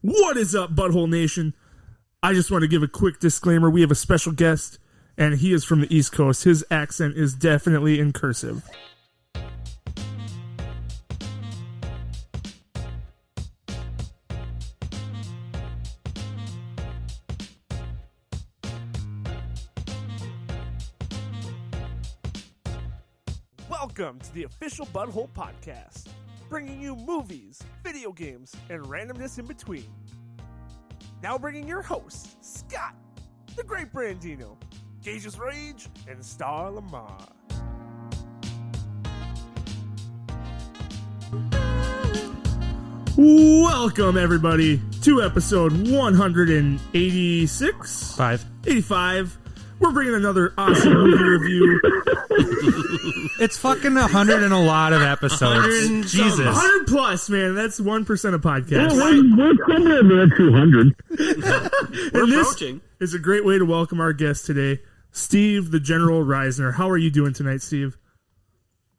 What is up, Butthole Nation? I just want to give a quick disclaimer. We have a special guest, and he is from the East Coast. His accent is definitely in cursive. Welcome to the official Butthole Podcast, bringing you movies, video games, and randomness in between. Now bringing your hosts, Scott, the Great Brandino, Gage's Rage, and Star Lamar. Welcome, everybody, to episode 186? 85. We're bringing another awesome movie review. It's fucking 100 and a lot of episodes. Jesus. 100 plus, man. That's 1% of podcasts. We're somewhere in the 200. And this is a great way to welcome our guest today, Steve, the General Reisner. How are you doing tonight, Steve?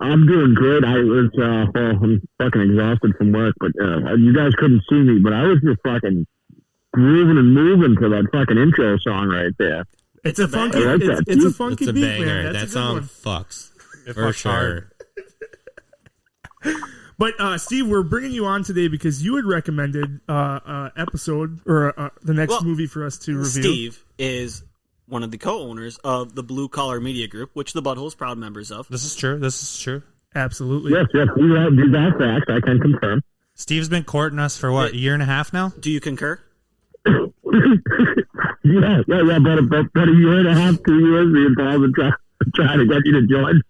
I'm doing good. I'm fucking exhausted from work, but you guys couldn't see me, but I was just fucking grooving and moving to that fucking intro song right there. It's a funky, it's a funky beat, banger. man. That's that song fucks. For sure. But, Steve, we're bringing you on today because you had recommended episode or the next movie for us to review. Steve is one of the co-owners of the Blue Collar Media Group, which the Butthole is proud members of. This is true. Absolutely. Yes, we have that fact. I can confirm. Steve's been courting us for what, a year and a half now? Do you concur? Yeah, about a year and a half, 2 years, me and Paul have been trying to get you to join.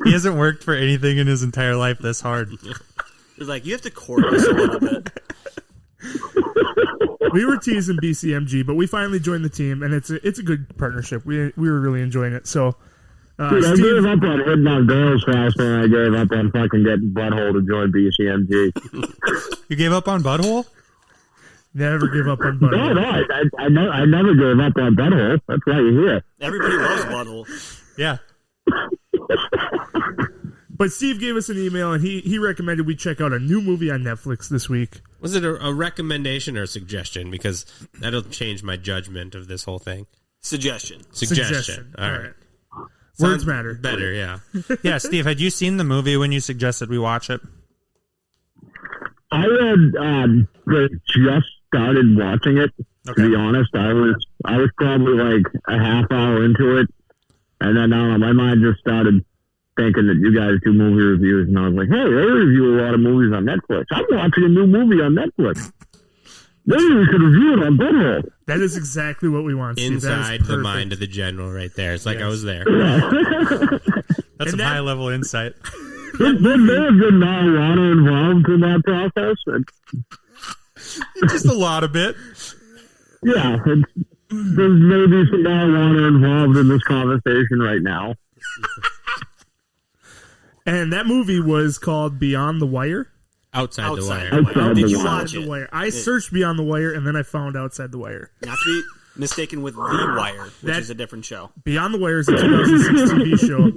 He hasn't worked for anything in his entire life this hard. It's like, you have to court us a little bit. We were teasing BCMG, but we finally joined the team, and it's a good partnership. We were really enjoying it. So, dude, I gave up on hitting on girls faster than I gave up on fucking getting Butthole to join BCMG. You gave up on Butthole? Never give up on Butthole. No, I never gave up on Butthole. That's why you're here. Everybody loves Butthole. Yeah. But Steve gave us an email, and he recommended we check out a new movie on Netflix this week. Was it a recommendation or a suggestion? Because that'll change my judgment of this whole thing. Suggestion. All right. Words matter. Better, yeah. Yeah, Steve, had you seen the movie when you suggested we watch it? I had just started watching it. Okay. To be honest, I was probably like a half hour into it, and then my mind just started thinking that you guys do movie reviews, and I was like, hey, they review a lot of movies on Netflix. I'm watching a new movie on Netflix. Maybe we could review it on Butthole. That is exactly what we want, Steve. Inside the mind of the general right there. It's like I was there. That's some high-level insight. There have been marijuana involved in that process. Just a lot of it. Yeah, there's maybe some marijuana involved in this conversation right now. And that movie was called Beyond the Wire. Outside the Wire. How did you watch The it? Wire. I searched Beyond the Wire, and then I found Outside the Wire. Not to be mistaken with The Wire, which is a different show. Beyond the Wire is a 2006 TV show.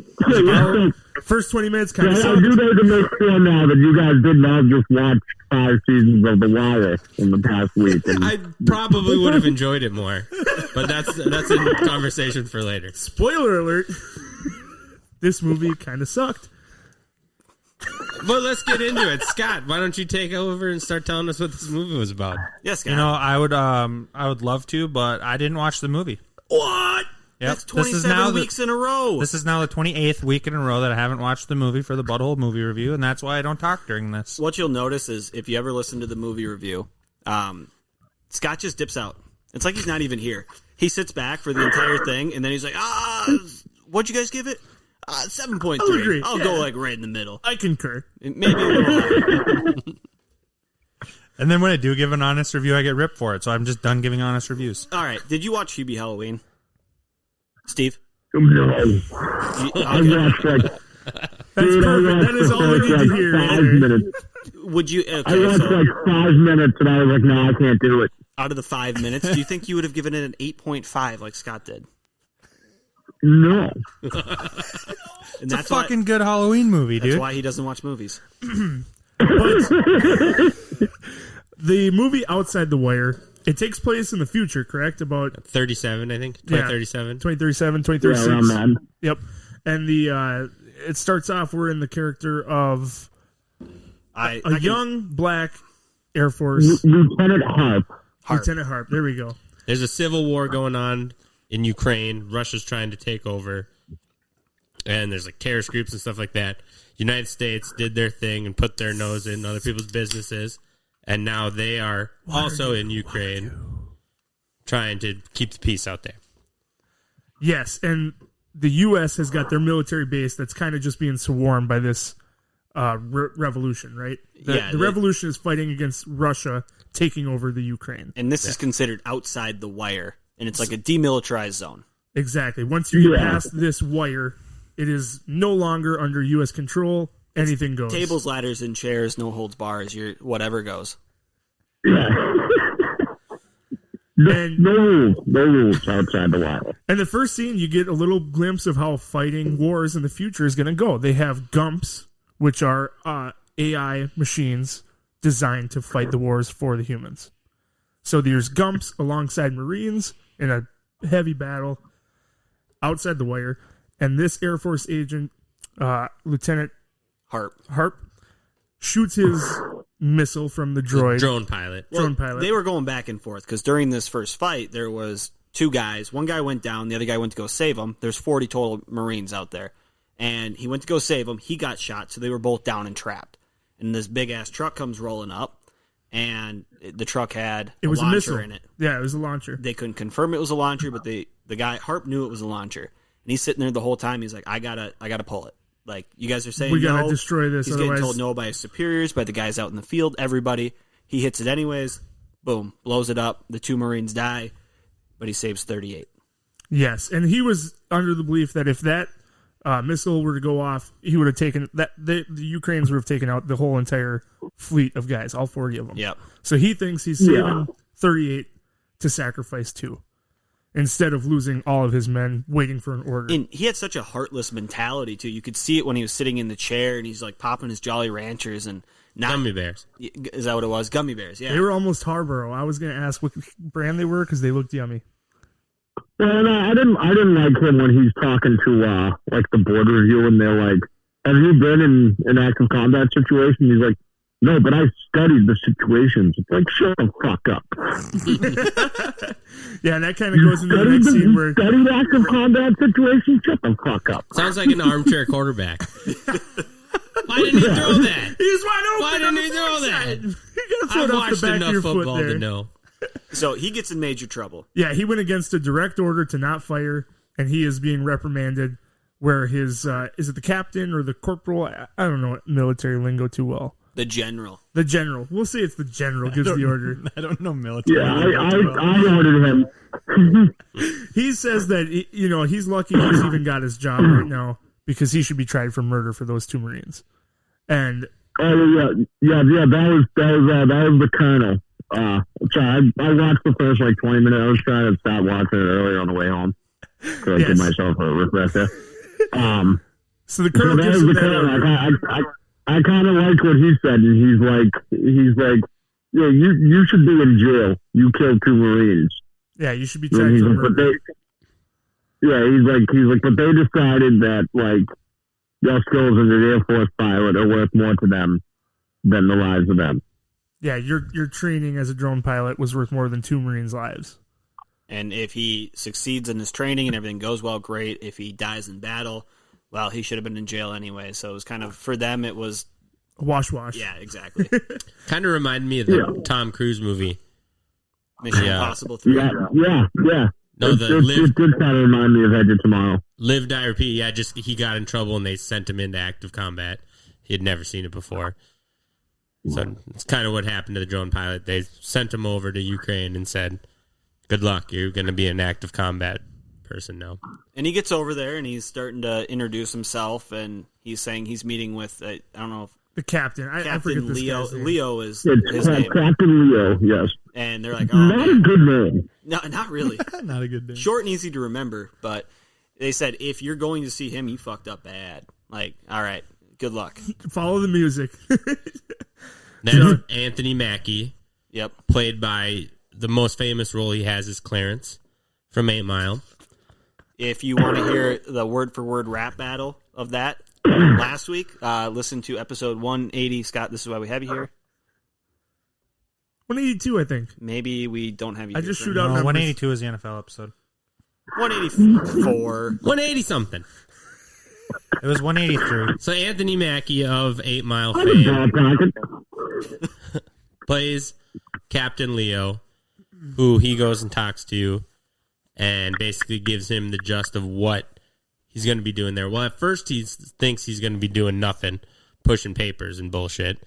First 20 minutes kind of I sucked. do need to make sure now that you guys did not just watch 5 seasons of The Wire in the past week. And I probably would have enjoyed it more. But that's a conversation for later. Spoiler alert. This movie kind of sucked. But let's get into it. Scott, why don't you take over and start telling us what this movie was about? Yes, Scott. You know, I would love to, but I didn't watch the movie. What? Yep. That's 27 weeks in a row. This is now the 28th week in a row that I haven't watched the movie for the Butthole movie review, and that's why I don't talk during this. What you'll notice is if you ever listen to the movie review, Scott just dips out. It's like he's not even here. He sits back for the entire thing, and then he's like, what'd you guys give it? 7.3. I'll agree. I'll go like right in the middle. I concur. Maybe a little higher. And then when I do give an honest review, I get ripped for it, so I'm just done giving honest reviews. All right. Did you watch Hubie Halloween? Steve? no. Okay. I watched like... That's perfect. That is all we need to hear. 5 minutes. Would you... I Okay, watched so like 5 minutes, and I was like, no, I can't do it. out of the 5 minutes, do you think you would have given it an 8.5 like Scott did? No. And It's a fucking good Halloween movie, dude. That's why he doesn't watch movies. The movie Outside the Wire, it takes place in the future, correct? About 37, I think. 2037. 2037, Yeah, 2036. around that. Yep. And it starts off, we're in the character of a young black Air Force. Lieutenant Harp. Lieutenant Harp. There we go. There's a civil war going on in Ukraine. Russia's trying to take over. And there's like terrorist groups and stuff like that. United States did their thing and put their nose in other people's businesses. And now they are also in Ukraine trying to keep the peace out there. Yes, and the U.S. has got their military base that's kind of just being swarmed by this revolution, right? The revolution is fighting against Russia taking over the Ukraine. And this is considered outside the wire, and it's like a demilitarized zone. Exactly. Once you get past this wire, it is no longer under U.S. control. Anything goes. Tables, ladders, and chairs, no holds bars. Whatever goes. Yeah. And, no rules outside the wire. And the first scene, you get a little glimpse of how fighting wars in the future is going to go. They have Gumps, which are AI machines designed to fight the wars for the humans. So there's Gumps alongside Marines in a heavy battle outside the wire. And this Air Force agent, Lieutenant Harp, shoots his missile from the droid. Drone pilot. Drone pilot. They were going back and forth because during this first fight, there was two guys. One guy went down. The other guy went to go save him. There's 40 total Marines out there. And he went to go save him. He got shot, so they were both down and trapped. And this big-ass truck comes rolling up, and the truck had a launcher missile in it. Yeah, it was a launcher. They couldn't confirm it was a launcher, but the guy, Harp, knew it was a launcher. And he's sitting there the whole time. He's like, I gotta pull it. Like, you guys are saying we gotta no. destroy this. He's otherwise... getting told no by his superiors, by the guys out in the field, everybody. He hits it anyways. Boom. Blows it up. The 2 Marines die, but he saves 38. Yes, and he was under the belief that if that missile were to go off, he would have taken that. The Ukrainians would have taken out the whole entire fleet of guys, all 40 of them. Yep. So he thinks he's saving 38 to sacrifice 2. Instead of losing all of his men waiting for an order. And he had such a heartless mentality, too. You could see it when he was sitting in the chair, and he's, like, popping his Jolly Ranchers and... Gummy bears. Is that what it was? Gummy bears, yeah. They were almost Harborough. I was going to ask what brand they were because they looked yummy. Well, no, I didn't like him when he's talking to, like, the board review, and they're like, have you been in an active combat situation? He's like, no, but I studied the situations. It's like, shut the fuck up. Yeah, and that kind of goes into the next scene where... Studied active combat situations? Shut the fuck up. Sounds like an armchair quarterback. Why didn't he throw that? He's wide open. Why didn't he throw that? You gotta throw I've it off the watched back of enough your football foot there. to know. So he gets in major trouble. Yeah, he went against a direct order to not fire, and he is being reprimanded where his... is it the captain or the corporal? I don't know military lingo too well. The general. The general. We'll say it's the general gives the order. I don't know military. Yeah, I ordered him. He says that, he's lucky he's even got his job right now because he should be tried for murder for those 2 Marines. And... Oh, yeah, that was the colonel. Sorry, I watched the first, 20 minutes. I was trying to stop watching it earlier on the way home. So I give myself a refresher. So the colonel gives him that order. I kind of like what he said, and he's like, yeah, you should be in jail. You killed 2 Marines. Yeah, you should be tried for murder. He's like, but they decided that your skills as an Air Force pilot are worth more to them than the lives of them. Yeah, your training as a drone pilot was worth more than 2 Marines' lives. And if he succeeds in his training and everything goes well, great. If he dies in battle, well, he should have been in jail anyway. So it was kind of, for them, it was... Wash. Yeah, exactly. Kind of reminded me of the Tom Cruise movie. Mission Impossible 3. Yeah. No, it did kind of remind me of Edge of Tomorrow. Live, Die, Repeat. Yeah, just he got in trouble and they sent him into active combat. He had never seen it before. So it's kind of what happened to the drone pilot. They sent him over to Ukraine and said, good luck, you're going to be an active combat person now. And he gets over there and he's starting to introduce himself, and he's saying he's meeting with, I don't know if... The captain. I forget Captain this Leo. guy's name. Leo is It's his name. Captain Leo, yes. And they're like, oh, Not a man. good name. No, not really. Not a good day. Short and easy to remember, but they said, if you're going to see him, you fucked up bad. Like, all right, good luck. Follow the music. Then Anthony Mackie. Yep. played by the most famous role he has is Clarence from 8 Mile. If you want to hear the word-for-word rap battle of that last week, listen to episode 180. Scott, this is why we have you here. 182, I think. Maybe we don't have you I here just for- shoot out No, numbers. 182 is the NFL episode. 184. 180-something. It was 183. So Anthony Mackie of 8 Mile I was fame talking. plays Captain Leo, who he goes and talks to and basically gives him the gist of what he's going to be doing there. Well, at first he thinks he's going to be doing nothing, pushing papers and bullshit.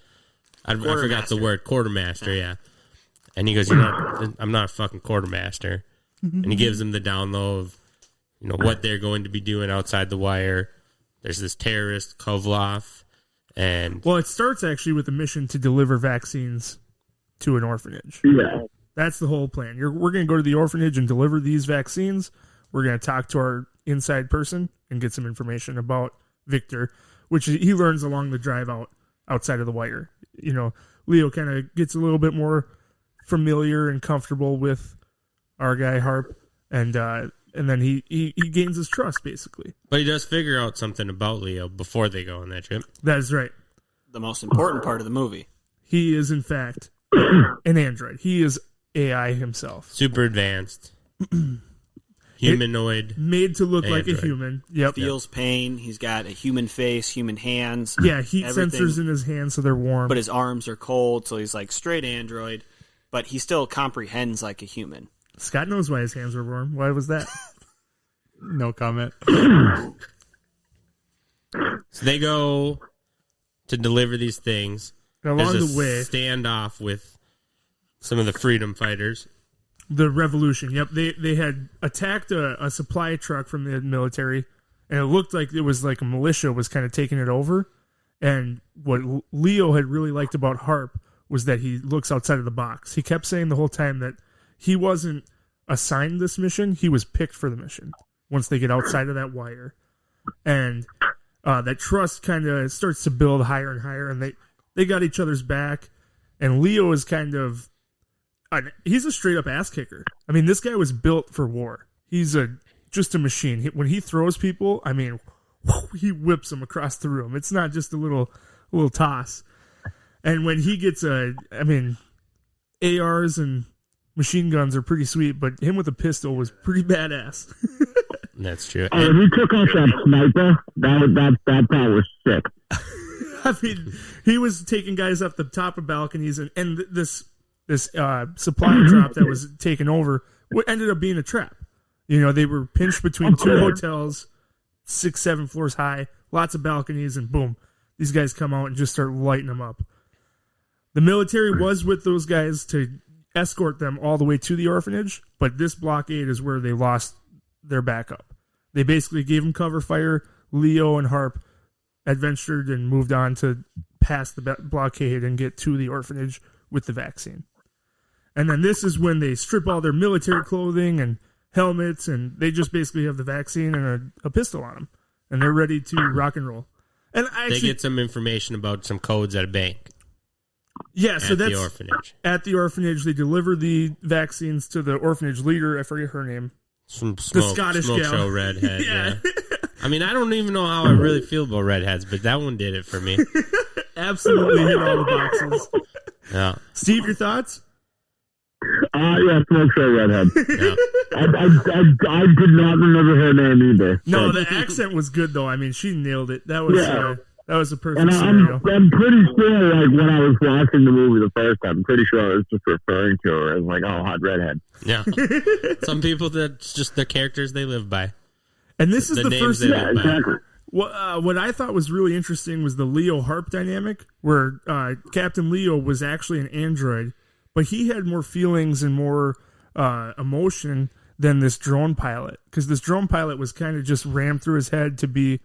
I forgot the word, quartermaster, yeah. And he goes, I'm not a fucking quartermaster. And he gives him the down low of, what they're going to be doing outside the wire. There's this terrorist, Kovlov, and Well, it starts actually with a mission to deliver vaccines to an orphanage. Yeah. That's the whole plan. We're going to go to the orphanage and deliver these vaccines. We're going to talk to our inside person and get some information about Victor, which he learns along the drive outside of the wire. Leo kind of gets a little bit more familiar and comfortable with our guy Harp, and then he gains his trust, basically. but he does figure out something about Leo before they go on that trip. That is right. The most important part of the movie. He is, in fact, an android. He is AI himself. Super advanced. Humanoid. Made to look like a Android. human. Yep. Feels pain. He's got a human face, human hands. Yeah, heat everything. sensors in his hands so they're warm. But his arms are cold, so he's like straight android. But he still comprehends like a human. Scott knows why his hands were warm. Why was that? No comment. So they go to deliver these things. And along There's the way, a standoff with some of the freedom fighters. the revolution. Yep, they had attacked a supply truck from the military, and it looked like it was like a militia was kind of taking it over. And what Leo had really liked about Harp was that he looks outside of the box. He kept saying the whole time that he wasn't assigned this mission; he was picked for the mission. Once they get outside of that wire, and that trust kind of starts to build higher and higher, and they got each other's back. And Leo is kind of he's a straight up ass kicker. I mean, this guy was built for war. He's just a machine. When he throws people, I mean, he whips them across the room. It's not just a little toss. And when he gets ARs and machine guns are pretty sweet, but him with a pistol was pretty badass. That's true. Oh, when he took off that sniper, that part was sick. I mean, he was taking guys up the top of balconies, and this supply drop that was taken over ended up being a trap. They were pinched between two hotels, 6-7 floors high, lots of balconies, and boom, these guys come out and just start lighting them up. The military was with those guys to escort them all the way to the orphanage, but this blockade is where they lost their backup. They basically gave them cover fire. Leo and Harp adventured and moved on to pass the blockade and get to the orphanage with the vaccine. And then this is when they strip all their military clothing and helmets, and they just basically have the vaccine and a pistol on them, and they're ready to rock and roll. And They get some information about some codes at a bank yeah, so at that's the orphanage. at the orphanage. They deliver the vaccines to the orphanage leader. I forget her name. Some smoke Scottish gal. gal. Redhead. Yeah. Yeah. I mean, I don't even know how I really feel about redheads, but that one did it for me. Absolutely hit all the boxes. Yeah. Steve, your thoughts? Yeah, Smoke Show Redhead. Yeah. I did not remember her name either. No, the accent was good though. I mean, she nailed it. That was a perfect And scenario. I'm pretty sure, like, when I was watching the movie the first time, I'm pretty sure I was just referring to her as, like, oh, hot redhead. Yeah. Some people, that's just the characters they live by. And this is the the names first they thing. Yeah, live by. exactly. What I thought was really interesting was the Leo Harp dynamic, where Captain Leo was actually an android, but he had more feelings and more emotion than this drone pilot, because this drone pilot was kind of just rammed through his head to be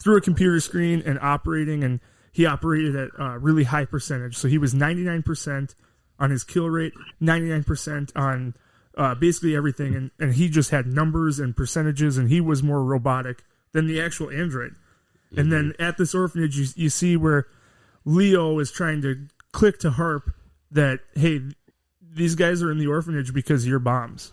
through a computer screen and operating, and he operated at a really high percentage. So he was 99% on his kill rate, 99% on basically everything, and he just had numbers and percentages, and he was more robotic than the actual android. Mm-hmm. And then at this orphanage, you see where Leo is trying to click to Harp that, hey, these guys are in the orphanage because of your bombs.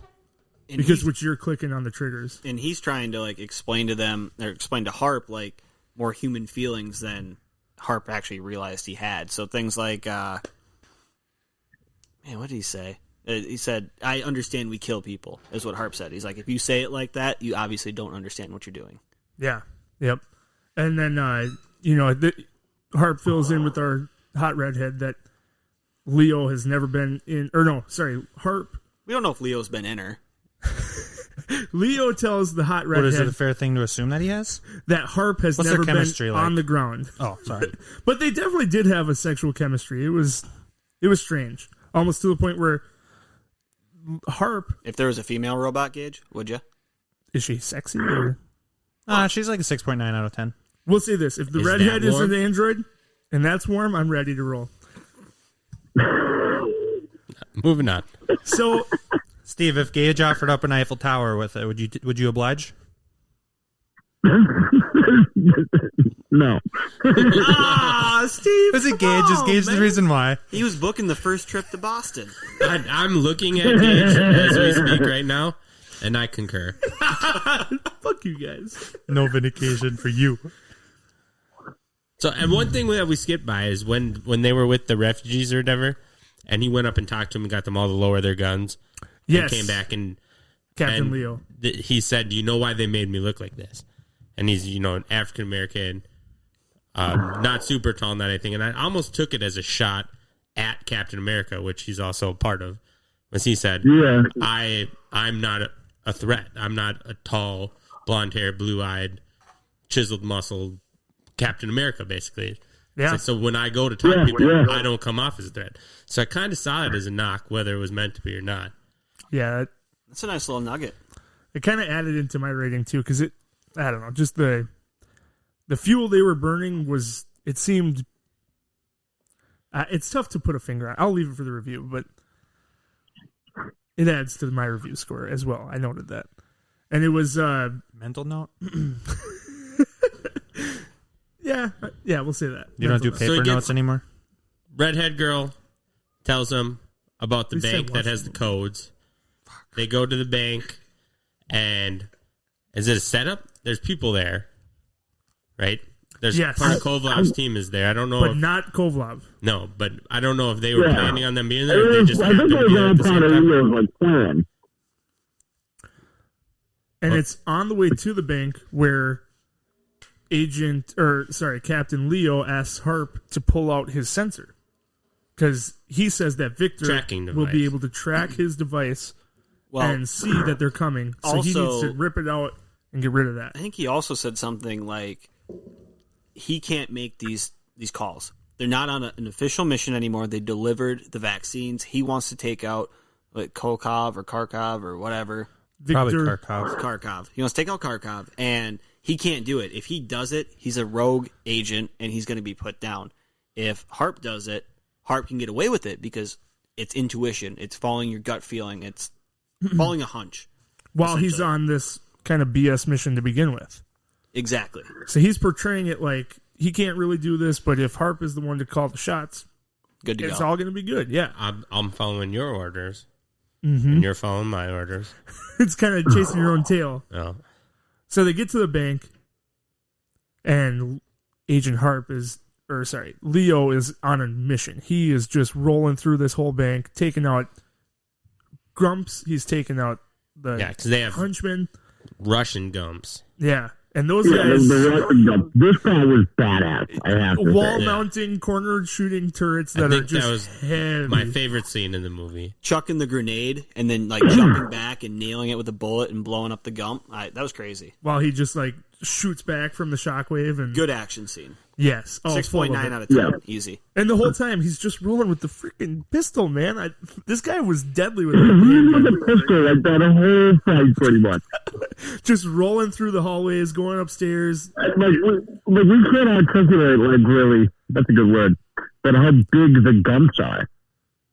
And Because he's- which you're clicking on the triggers. and he's trying to like explain to them or explain to Harp like more human feelings than Harp actually realized he had. So things like, man, what did he say? He said, "I understand we kill people," is what Harp said. He's like, if you say it like that, you obviously don't understand what you're doing. Yeah. Yep. And then Harp fills in with our hot redhead that Leo has never been in. Or no, sorry, Harp. We don't know if Leo's been in her. Leo tells the hot What is it a redhead fair thing to assume that he has? that Harp has What's their never been chemistry like? on the ground. Oh, sorry. But they definitely did have a sexual chemistry. It was strange, almost to the point where Harp, If there was a female robot, Gage, would you? is she sexy? Or? She's like a 6.9 out of 10. We'll say this: if the Is redhead that is warm? an android and that's warm, I'm ready to roll. Moving on. So Steve, if Gage offered up an Eiffel Tower with it, would you oblige? No. Steve, Is it Gage? Is Gage the reason why? He was booking the first trip to Boston. I'm looking at Gage as we speak right now, and I concur. Fuck you guys. No vindication for you. So, and one thing that we skipped by is when they were with the refugees or whatever, and he went up and talked to them and got them all to lower their guns. Yes, And came back and Captain Leo. He said, "Do you know why they made me look like this?" And he's, an African American, not super tall, not anything. And I almost took it as a shot at Captain America, which he's also a part of. As he said, Yeah. I'm not a threat. I'm not a tall, blonde-haired, blue-eyed, chiseled muscle Captain America, basically. Yeah. So when I go to talk to Yeah, people, yeah. I don't come off as a threat. So I kind of saw it as a knock, whether it was meant to be or not. Yeah, That's a nice little nugget. it kind of added into my rating too because I don't know, just the fuel they were burning was, it seemed, it's tough to put a finger on. I'll leave it for the review, but it adds to my review score as well. I noted that, and it was Mental note? yeah, we'll say that. You don't do Mental So paper he gets- notes anymore? Redhead girl tells him about the At least I bank that watched has the codes. They go to the bank, and is it a setup? There's people there, right? There's Yes. part of Kovlov's team is there. I don't know but if not Kovlov. no, but I don't know if they were Yeah. planning on them being It there. Or they was, just I happened think it to be was there all at the part same of time. Leo's like plan. And it's on the way to the bank where Captain Leo asks Harp to pull out his sensor. Because he says that Victor Tracking will be device. able to track his device Well, and see that they're coming. So he needs also- to rip it out and get rid of that. I think he also said something like he can't make these calls. They're not on an official mission anymore. They delivered the vaccines. He wants to take out like Kharkov or whatever. Probably Victor, Kharkov. Kharkov. He wants to take out Kharkov, and he can't do it. If he does it, he's a rogue agent, and he's going to be put down. If Harp does it, Harp can get away with it because it's intuition. It's following your gut feeling. It's following a hunch. while he's essentially. on this kind of BS mission to begin with. Exactly. So he's portraying it like he can't really do this, but if Harp is the one to call the shots, Good to it's go. all going to be good. Yeah. I'm following your orders, Mm-hmm. and you're following my orders. It's kind of chasing your own tail. No. So they get to the bank, and Leo is on a mission. He is just rolling through this whole bank, taking out Grumps. He's taking out the Yeah, because they have henchmen. Russian gumps. Yeah, and those Yeah, guys this guy was badass. I have to wall say. mounting, corner shooting turrets I that are think that just was heavy. My favorite scene in the movie. Chucking the grenade and then like jumping back and nailing it with a bullet and blowing up the gump. That was crazy. While he just like shoots back from the shockwave and Good action scene. yes, oh, 6.9 full of it. out of 10. Yeah. Easy. And the whole time he's just rolling with the freaking pistol, man. This guy was deadly with He was it. a pistol like that a whole fight, pretty much. Just rolling through the hallways, going upstairs. Like we can't articulate, like, really, that's a good word, but how big the gumps are.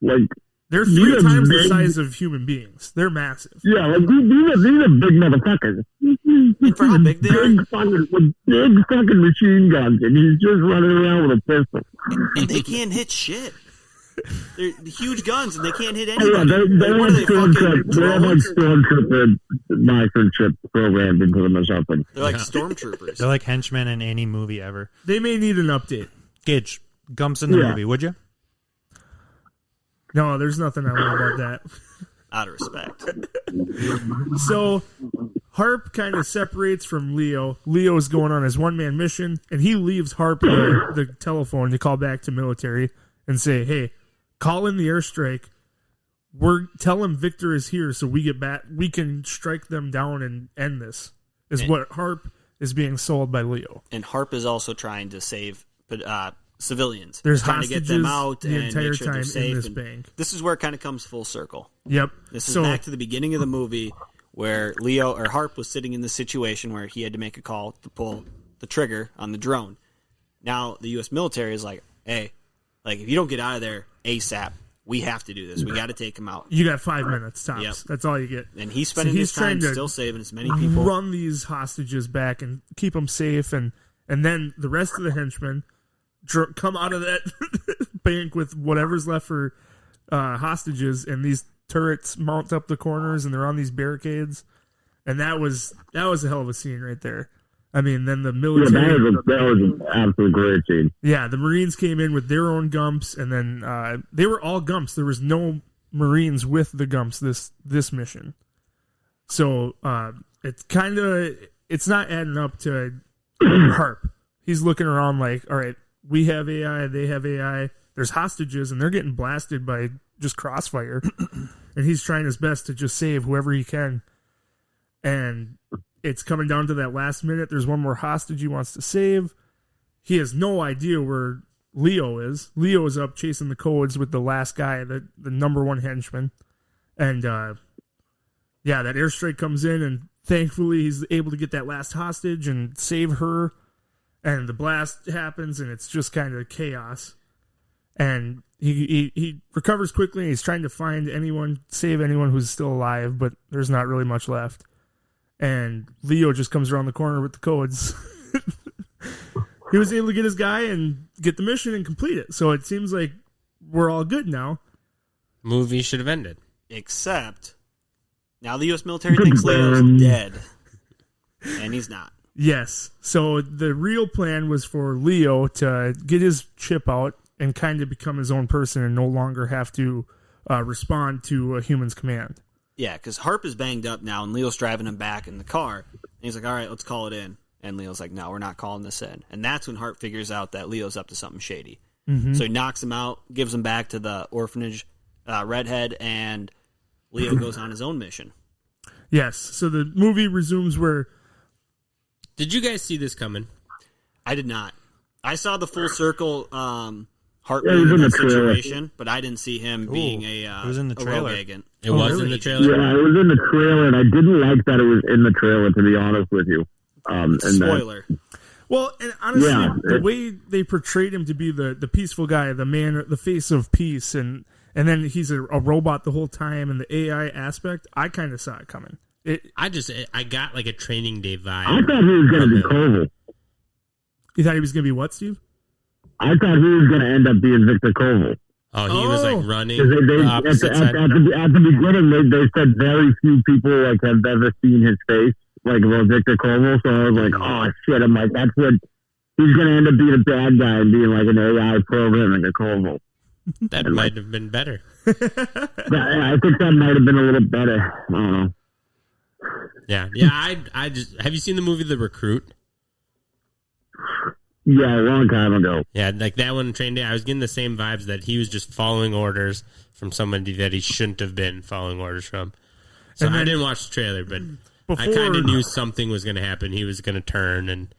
Like, They're These 3 are times the big- size of human beings. They're massive. yeah, like, these are big motherfuckers. And for how big they are, With big fucking machine guns, and he's just running around with a pistol. and they can't hit shit. They're huge guns and they can't hit Oh, yeah, anybody. they What are they, fucking they're like drones? stormtrooper microchip programmed into them or something. They're like stormtroopers. They're like henchmen in any movie ever. They may need an update. Gage, Gumps in the Yeah. movie, would you? No, there's nothing I want about that. Out of respect. So Harp kind of separates from Leo. Leo's going on his one-man mission, and he leaves Harp the telephone to call back to military and say, hey, call in the airstrike. Tell him Victor is here so we get back. We can strike them down and end this, is what Harp is being sold by Leo. And Harp is also trying to save civilians. There's trying to get them out the and entire make sure time they're safe. in this And bank. this is where it kind of comes full circle. Yep. This is so, back to the beginning of the movie where Leo or Harp was sitting in the situation where he had to make a call to pull the trigger on the drone. Now the U.S. military is like, hey, like if you don't get out of there ASAP, we have to do this. We got to take him out. You got 5 minutes tops. Yep. That's all you get. And he's spending he's his time trying to still saving as many people. Run these hostages back and keep them safe, and then the rest of the henchmen come out of that bank with whatever's left for hostages, and these turrets mount up the corners, and they're on these barricades, and that was a hell of a scene right there. I mean, then the Yeah, military, that was an absolute great scene. yeah, the Marines came in with their own Gumps, and then they were all Gumps. There was no Marines with the Gumps this mission. So it's not adding up to Harp. He's looking around like, all right, we have AI, they have AI. There's hostages, and they're getting blasted by just crossfire. And he's trying his best to just save whoever he can. And it's coming down to that last minute. There's one more hostage he wants to save. He has no idea where Leo is. Leo is up chasing the codes with the last guy, the number one henchman. And, that airstrike comes in, and thankfully he's able to get that last hostage and save her. And the blast happens, and it's just kind of chaos. And he recovers quickly, and he's trying to save anyone who's still alive, but there's not really much left. And Leo just comes around the corner with the codes. He was able to get his guy and get the mission and complete it. So it seems like we're all good now. Movie should have ended. Except now the U.S. military thinks Leo's dead. And he's not. Yes. So the real plan was for Leo to get his chip out and kind of become his own person and no longer have to respond to a human's command. Yeah, because Harp is banged up now, and Leo's driving him back in the car. And he's like, all right, let's call it in. And Leo's like, no, we're not calling this in. And that's when Harp figures out that Leo's up to something shady. Mm-hmm. So he knocks him out, gives him back to the orphanage redhead, and Leo goes on his own mission. Yes. So the movie resumes where... Did you guys see this coming? I did not. I saw the full circle Harp Yeah, being it was in in that the trailer. situation, but I didn't see him being a it was in the a rogue trailer. agent. It was really? in the trailer. Yeah, it was in the trailer, and I didn't like that it was in the trailer, to be honest with you. And Spoiler. Well, and honestly, Yeah, the way they portrayed him to be the peaceful guy, the man, the face of peace, and then he's a robot the whole time, and the AI aspect, I kind of saw it coming. I got like a Training Day vibe. I thought he was going to be Koval. You thought he was going to be what, Steve? I thought he was going to end up being Victor Koval. Oh, he was Oh. like running Because the at opposite side. the beginning, they said very few people like have ever seen his face, like about Victor Koval. So I was like, oh shit! I'm like, that's what he's going to end up being, a bad guy and being like an AI program like a Koval. That might have been better. I think that might have been a little better. I don't know. Yeah. I just have you seen the movie The Recruit? Yeah, a long time ago. Yeah, like that one, Training Day. I was getting the same vibes that he was just following orders from somebody that he shouldn't have been following orders from. So And I then- didn't watch the trailer, but I Before- kind of knew something was going to happen. He was going to turn and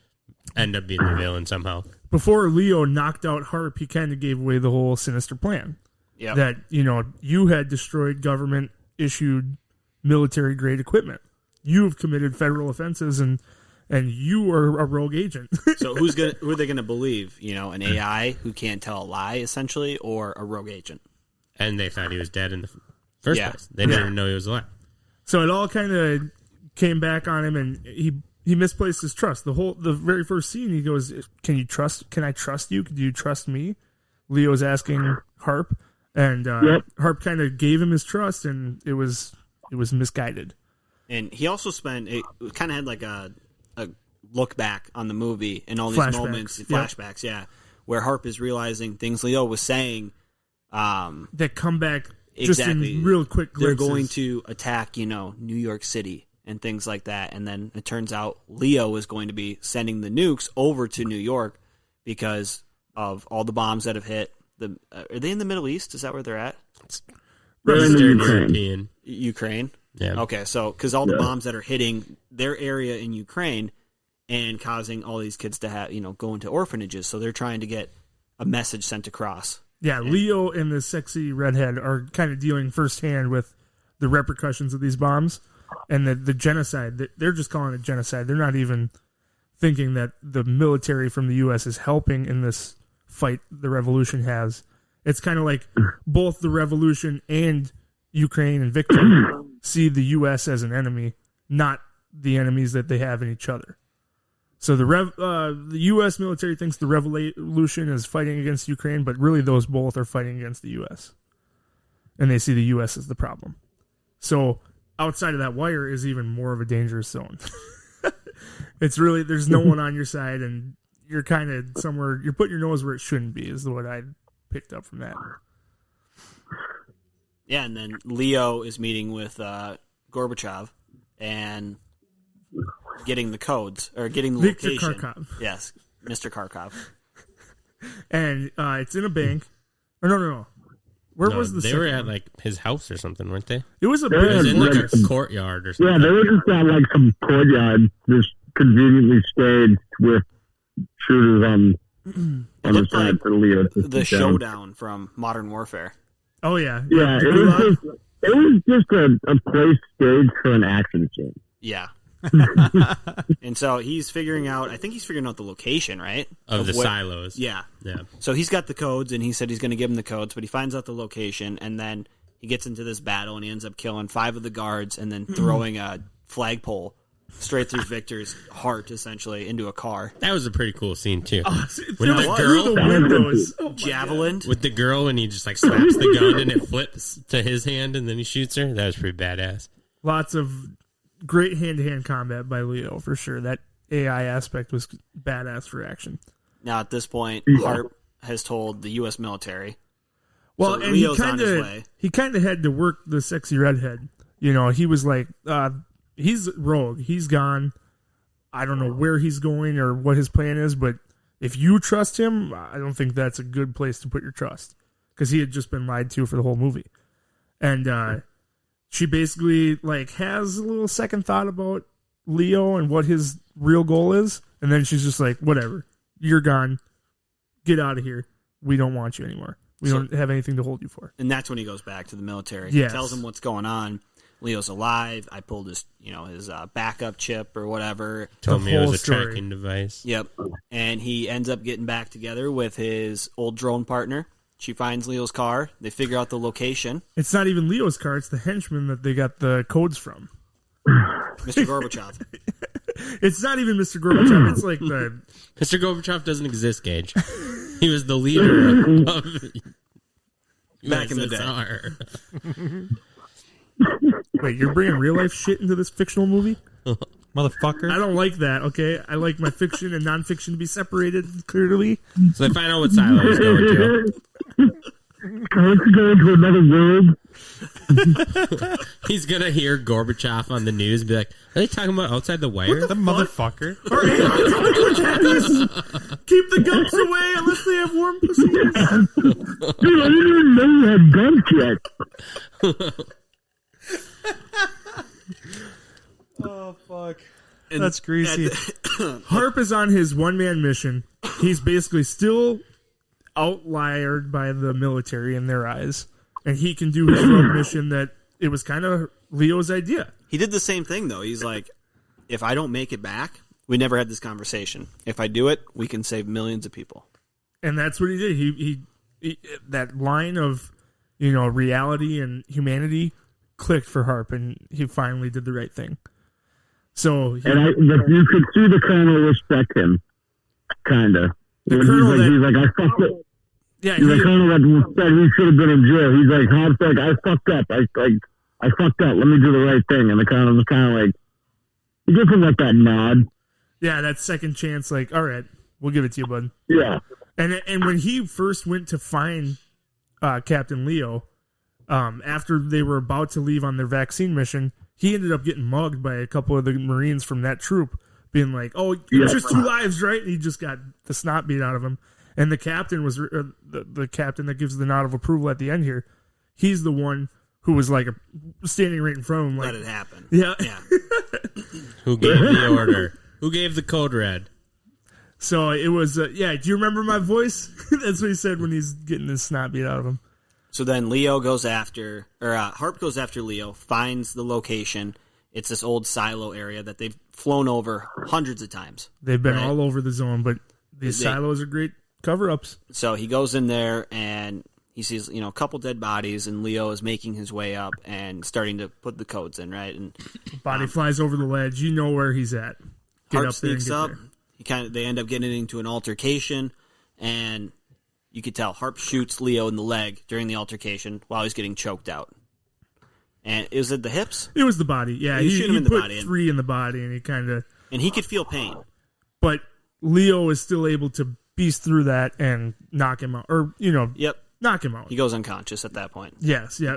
end up being the villain somehow. Before Leo knocked out Harp, he kind of gave away the whole sinister plan. Yep. That, you had destroyed government-issued military-grade equipment. You have committed federal offenses, and you are a rogue agent. So who are they gonna believe? An AI who can't tell a lie, essentially, or a rogue agent? And they thought he was dead in the first Yeah. place. They didn't even know he was alive. So it all kind of came back on him, and he misplaced his trust. The very first scene, he goes, Can I trust you? Do you trust me?" Leo's asking Harp, And Yep. Harp kind of gave him his trust, and it was misguided. And he also kind of had like a look back on the movie and all these Flashbacks. moments, Yep. flashbacks, where Harp is realizing things Leo was saying. That come back Exactly. just in real quick They're glimpses. going to attack, New York City and things like that. And then it turns out Leo is going to be sending the nukes over to New York because of all the bombs that have hit. Are they in the Middle East? Is that where they're at? They're in Eastern Ukraine. European. Ukraine? Yeah. Okay, so because all the bombs that are hitting their area in Ukraine and causing all these kids to have, go into orphanages. So they're trying to get a message sent across. Yeah, Leo and the sexy redhead are kind of dealing firsthand with the repercussions of these bombs and the genocide. They're just calling it genocide. They're not even thinking that the military from the U.S. is helping in this fight the revolution has. It's kind of like both the revolution and Ukraine and Victor see the U.S. as an enemy, not the enemies that they have in each other. So the U.S. military thinks the revolution is fighting against Ukraine, but really those both are fighting against the U.S. And they see the U.S. as the problem. So outside of that wire is even more of a dangerous zone. It's really, there's no one on your side, and you're kind of somewhere, you're putting your nose where it shouldn't be, is what I picked up from that. Yeah, and then Leo is meeting with Gorbachev and getting the codes, or getting the Viktor location. Kharkov. Yes, Mr. Kharkov. And it's in a bank. Or no. Where No, was the they were second at one? like his house or something, weren't they? It was a They were It was big in like fortress. a courtyard or Yeah, something. they were just at like some courtyard, just conveniently staged with shooters on the looked side like for Leo. to The shoot down. showdown from Modern Warfare. Oh, yeah. Yeah, The it was just a place staged for an action scene. Yeah. And so he's figuring out, I think he's figuring out the location, right? Of the where- silos. Yeah. Yeah. So he's got the codes, and he said he's going to give him the codes, but he finds out the location, and then he gets into this battle, and he ends up killing 5 of the guards and then throwing a flagpole straight through Victor's heart, essentially, into a car. That was a pretty cool scene too. It When flew the through girl- the windows. Oh, my Javelin. With the girl, and he just like slaps the gun and it flips to his hand and then he shoots her. That was pretty badass. Lots of great hand-to-hand combat by Leo, for sure. That AI aspect was badass for action. Now, at this point, Harp has told the U.S. military. Well, So and Leo's on his he way. kind of had to work the sexy redhead. He was like, he's rogue. He's gone. I don't know where he's going or what his plan is, but if you trust him, I don't think that's a good place to put your trust, because he had just been lied to for the whole movie. And she basically like has a little second thought about Leo and what his real goal is, and then she's just like, whatever, you're gone, get out of here, we don't want you anymore, we don't have anything to hold you for. And that's when he goes back to the military. Yes. He tells them what's going on. Leo's alive. I pulled his, his backup chip or whatever. Told me it was whole a story. tracking device. Yep. And he ends up getting back together with his old drone partner. She finds Leo's car. They figure out the location. It's not even Leo's car, it's the henchman that they got the codes from. Mr. Gorbachev. It's not even Mr. Gorbachev, it's like the Mr. Gorbachev doesn't exist, Gage. He was the leader of Back in the day. USSR. wait, you're bringing real life shit into this fictional movie? Motherfucker. I don't like that, okay? I like my fiction and nonfiction to be separated clearly. So they find out what silo he's going to. Let's go into another world. He's gonna hear Gorbachev on the news and be like, "Are they talking about outside the wire?" The motherfucker. Keep the gumps away unless they have warm pussies. Dude, I didn't even know you had guns yet. Oh, fuck. And That's greasy. Harp is on his one-man mission. He's basically still outliered by the military in their eyes. And he can do his rogue mission that it was kind of Leo's idea. He did the same thing, though. He's like, if I don't make it back, we never had this conversation. If I do it, we can save millions of people. And that's what he did. He that line of, reality and humanity clicked for Harp, and he finally did the right thing. So And you could see the colonel respect him, kind of. The colonel He's like, I fucked it. Yeah, He's like, kind of like said he should have been in jail. He's like, Hobbs like, I fucked up. I fucked up. Let me do the right thing. And the kind of was kind of like, he gives him like that nod. yeah, that second chance, like, all right, we'll give it to you, bud. Yeah. And when he first went to find Captain Leo, after they were about to leave on their vaccine mission, he ended up getting mugged by a couple of the Marines from that troop, being like, "Oh, it's just 2 lives, right?" And he just got the snot beat out of him. And the captain was the captain that gives the nod of approval at the end here. He's the one who was like standing right in front of him, like, Let it happen. yeah. Who gave the order? Who gave the code red? So it was, yeah. Do you remember my voice? That's what he said when he's getting his snot beat out of him. So then Leo goes after, or Harp goes after Leo, finds the location. It's this old silo area that they've flown over hundreds of times. They've been Right. all over the zone, but these silos are great cover-ups. So he goes in there and he sees, a couple dead bodies, and Leo is making his way up and starting to put the codes in, right? And Body flies over the ledge. You know where he's at. Get Harp up there and sneaks get up. there. They end up getting into an altercation, and you could tell Harp shoots Leo in the leg during the altercation while he's getting choked out. And is it the hips? It was the body. Yeah, You shoot him in the put body. 3 in the body, and he kind of. And he could feel pain. But Leo is still able to beast through that and knock him out, or Yep. knock him out. He goes unconscious at that point. Yes, yeah.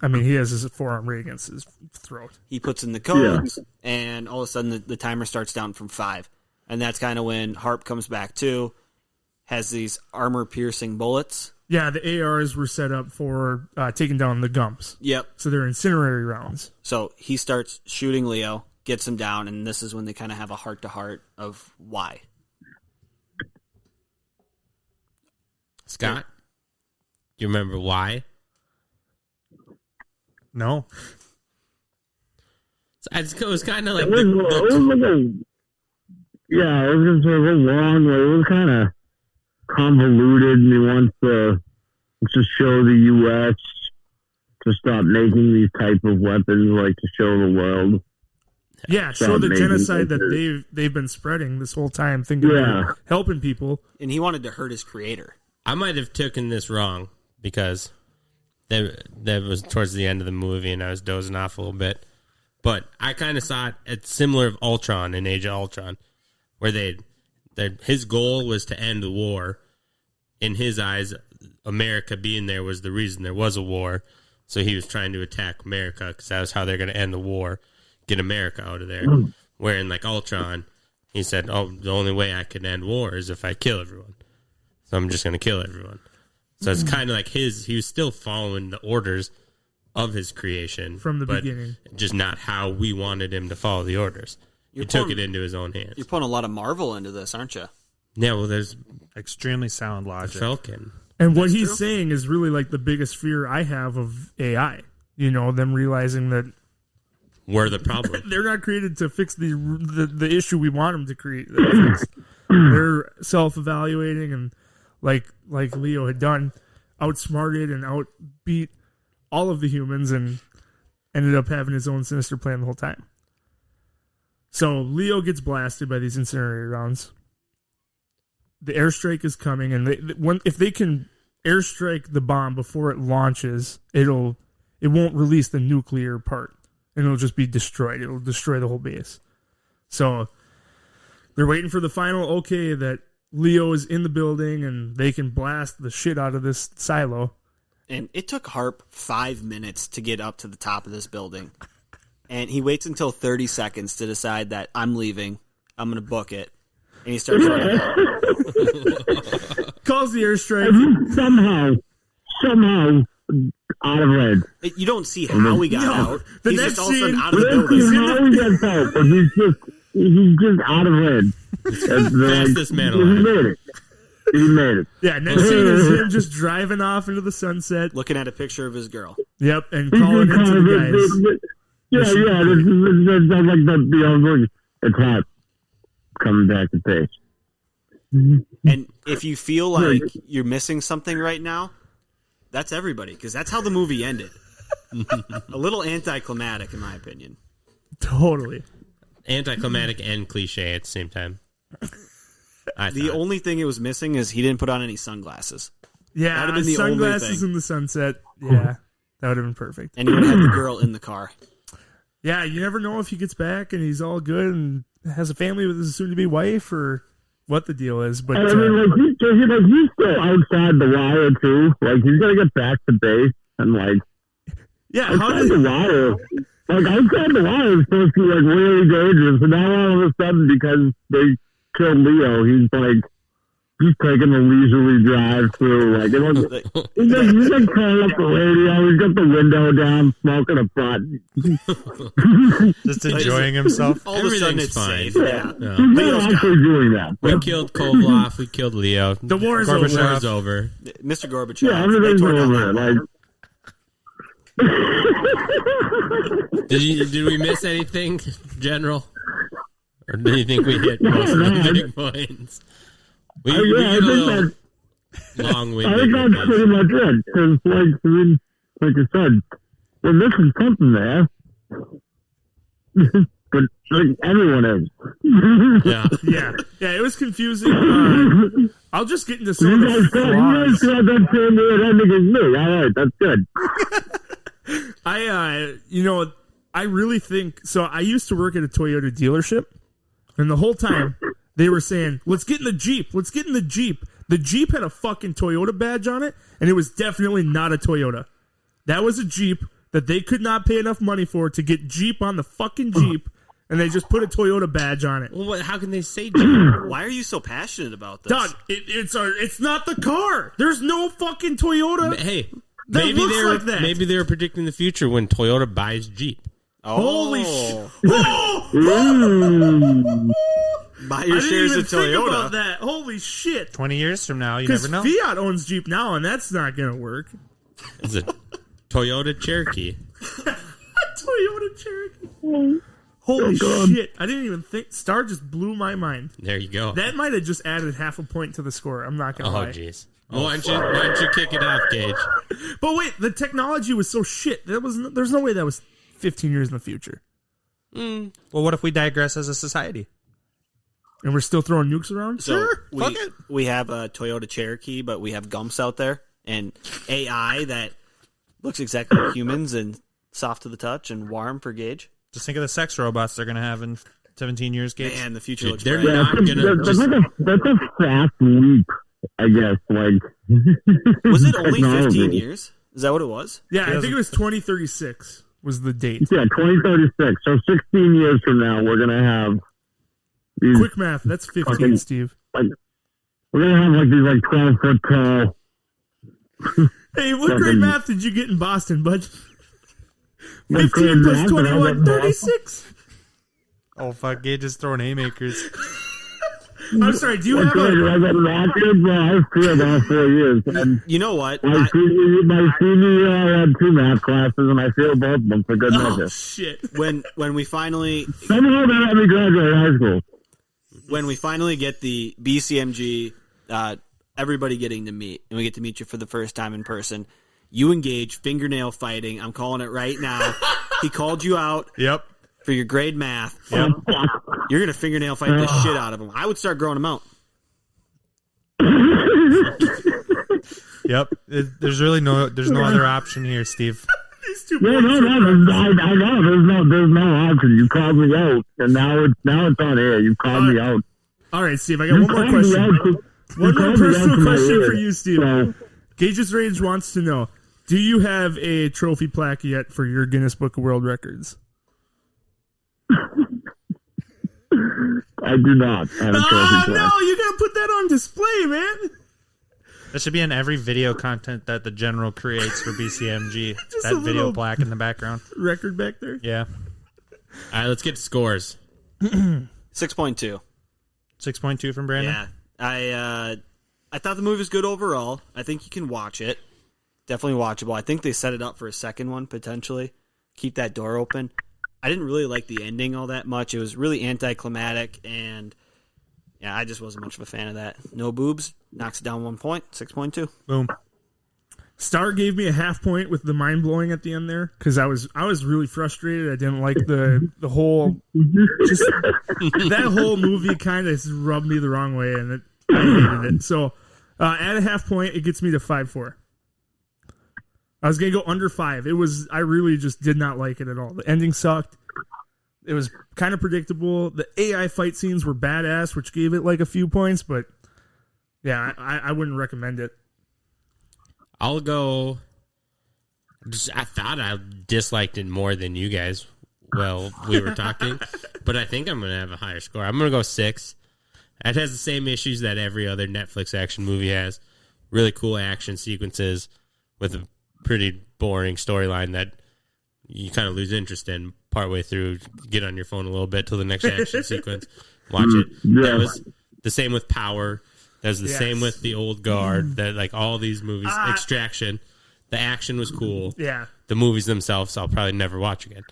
He has his forearm right against his throat. He puts in the codes, and all of a sudden the timer starts down from 5. And that's kind of when Harp comes back too, has these armor-piercing bullets. Yeah, the ARs were set up for taking down the Gumps. Yep. So they're incendiary rounds. So he starts shooting Leo, gets him down, and this is when they kind of have a heart-to-heart of why. Scott, do you remember why? No. It was kind of like It was just a little long. It was kind of convoluted, and he wants to show the U.S. to stop making these type of weapons, like to show the world. Yeah, show the genocide that they've been spreading this whole time, thinking about helping people. And he wanted to hurt his creator. I might have taken this wrong because that was towards the end of the movie and I was dozing off a little bit. But I kind of saw it as similar of Ultron in Age of Ultron, where his goal was to end the war. In his eyes, America being there was the reason there was a war. So he was trying to attack America because that was how they're going to end the war, get America out of there. Where in like Ultron, he said, "Oh, the only way I can end war is if I kill everyone. So I'm just going to kill everyone." So it's kind of like he was still following the orders of his creation From the but beginning. just not how we wanted him to follow the orders. He took it into his own hands. You're putting a lot of Marvel into this, aren't you? Yeah, well, there's Extremely sound logic. Falcon. And what he's saying is really like the biggest fear I have of AI. Them realizing that We're the problem. they're not created to fix the issue we want them to create. They're self-evaluating and like Leo had done, outsmarted and outbeat all of the humans and ended up having his own sinister plan the whole time. So Leo gets blasted by these incendiary rounds. The airstrike is coming, and if they can airstrike the bomb before it launches, it won't release the nuclear part, and it'll just be destroyed. It'll destroy the whole base. So they're waiting for the final okay that Leo is in the building and they can blast the shit out of this silo. And it took Harp 5 minutes to get up to the top of this building. And he waits until 30 seconds to decide that I'm leaving. I'm going to book it. And he starts running. Calls the airstrike. somehow out of red. You don't see how he got out. The He's next just all of a sudden scene- out of the Let's building. see how he gets out, but he's just out of red. Fastest man He alive. made it. He made it. Yeah, next scene is him just driving off into the sunset. Looking at a picture of his girl. Yep, and calling into the guys. Yeah. This is like the old it's hot. Coming back to pace. And if you feel like you're missing something right now, that's everybody, because that's how the movie ended. A little anticlimactic, in my opinion. Totally. Anticlimactic and cliche at the same time. The only thing it was missing is he didn't put on any sunglasses. Yeah, That'd have been the only sunglasses thing. in the sunset. Yeah, that would have been perfect. And you would have the girl in the car. Yeah, you never know if he gets back and he's all good and has a family with his soon-to-be wife or what the deal is. But I mean, like, he's still outside the wire, too. Like, he's got to get back to base. And, like, yeah, how outside did the wire, like, outside the wire is supposed to be, like, really dangerous. And now all of a sudden, because they killed Leo, he's, like, he's taking a leisurely drive through. Like, he's like calling up the radio. He's got the window down, smoking a butt. Just enjoying himself. All of a sudden Everything's it's fine. safe. Yeah. Yeah. He's not actually doing that. We killed Kovloff. We killed Leo. The war is The over. war's over. Mr. Gorbachev. Yeah, they everything's tore down over. that Like, wall. Did we miss anything, General? Or do you think we hit most of the big points? We I get a think little I think long-winded. that's pretty much it. Because, like, I mean, like I said, we're missing something there. But, like, everyone is. Yeah. Yeah, it was confusing. I'll just get into some of You the guys flaws. got that same weird ending as me. All right, that's good. I really think so. I used to work at a Toyota dealership, and the whole time they were saying, "Let's get in the Jeep. Let's get in the Jeep." The Jeep had a fucking Toyota badge on it, and it was definitely not a Toyota. That was a Jeep that they could not pay enough money for to get Jeep on the fucking Jeep, and they just put a Toyota badge on it. Well, how can they say Jeep? Why are you so passionate about this? Doug, it's not the car. There's no fucking Toyota. Hey, That maybe looks they're like that. maybe they're predicting the future when Toyota buys Jeep. Holy shit! Buy I your didn't shares even of think Toyota. about that. Holy shit! 20 years from now, you Because never know. Fiat owns Jeep now, and that's not going to work. It's a Toyota Cherokee. Toyota Cherokee. Holy shit! I didn't even think. Star just blew my mind. There you go. That might have just added half a point to the score. I'm not going to Oh, lie. jeez. Why don't you kick it off, Gage? But wait, the technology was so shit. There's no way that was 15 years in the future, Well, what if we digress as a society? and we're still throwing nukes around. So Sure, fuck it. we have a Toyota Cherokee, but we have Gumps out there and AI that looks exactly like humans and soft to the touch and warm for Gage. Just think of the sex robots they're going to have in 17 years, Gates. Man, the future Dude, looks they're bright. not gonna That's, just. that's a fast leap, I guess. Like, Was it only 15 technology. years? Is that what it was? Yeah, I think it was 2036 was the date. Yeah, 2036. So 16 years from now, we're gonna have these. Quick math. That's 15, Fucking- Steve. Like, we're gonna have like these like 12-foot tall. Hey, what grade math did you get in Boston, bud? like, 15 plus math, and I 21, was like, 36. Oh, fuck. Gage is throwing haymakers. I'm sorry, do you Like, have a... I got knockered, bro. I failed all 4 years. And You know what? my senior year, I had 2 math classes, and I failed both of them for good Oh, measure. shit. when we finally Somehow that had me graduate high school. get the BCMG, everybody getting to meet, and we get to meet you for the first time in person, you engage fingernail fighting. I'm calling it right now. He called you out Yep. for your grade math. Yep. You're gonna fingernail fight the shit out of him. I would start growing them out. Yep. There's really no other option here, Steve. These 2 No, points. I know. There's no option. You called me out, and now it's on air. You called me out. All right, Steve, I got one more question. One more personal question for you, Steve. So, Gage's Rage wants to know, do you have a trophy plaque yet for your Guinness Book of World Records? I do not have a trophy Oh, plaque. no, you got to put that on display, man. That should be in every video content that the General creates for BCMG. Just That a video little- plaque in the background. Record back there. Yeah. All right, let's get to scores. 6.2. 6.2 from Brandon. Yeah, I thought the movie was good overall. I think you can watch it. Definitely watchable. I think they set it up for a second one potentially. Keep that door open. I didn't really like the ending all that much. It was really anticlimactic, and yeah, I just wasn't much of a fan of that. No boobs. Knocks it down 1 point. 6.2. Boom. Star gave me a half point with the mind blowing at the end there because I was really frustrated. I didn't like the whole just that whole movie kind of rubbed me the wrong way, and I hated it. So At a half point, it gets me to 5.4. I was gonna go under 5. I really just did not like it at all. The ending sucked. It was kind of predictable. The AI fight scenes were badass, which gave it like a few points, but yeah, I wouldn't recommend it. I'll go. I thought I disliked it more than you guys. Well, we were talking, but I think I'm going to have a higher score. I'm going to go 6. It has the same issues that every other Netflix action movie has. Really cool action sequences with a pretty boring storyline that you kind of lose interest in partway through. Get on your phone a little bit till the next action sequence. Watch it. That was the same with Power. That was the same with The Old Guard. That like all these movies. Extraction. The action was cool. Yeah. The movies themselves, I'll probably never watch again.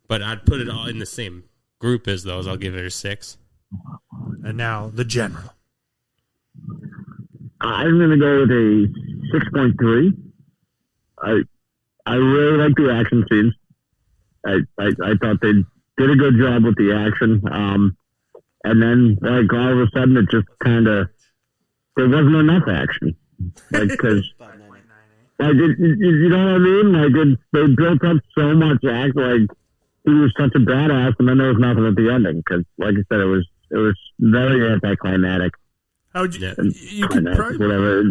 But I'd put it all in the same group as those. I'll give it a 6. And now the general. I'm going to go with a 6.3. I really like the action scenes. I thought they did a good job with the action. And then, like, all of a sudden, it just kind of, there wasn't enough action. Like, because, like, you know what I mean? Like, they built up so much act, like, he was such a badass, and then there was nothing at the ending. Because, like I said, it was very anticlimactic. How would you? And You could probably, whatever.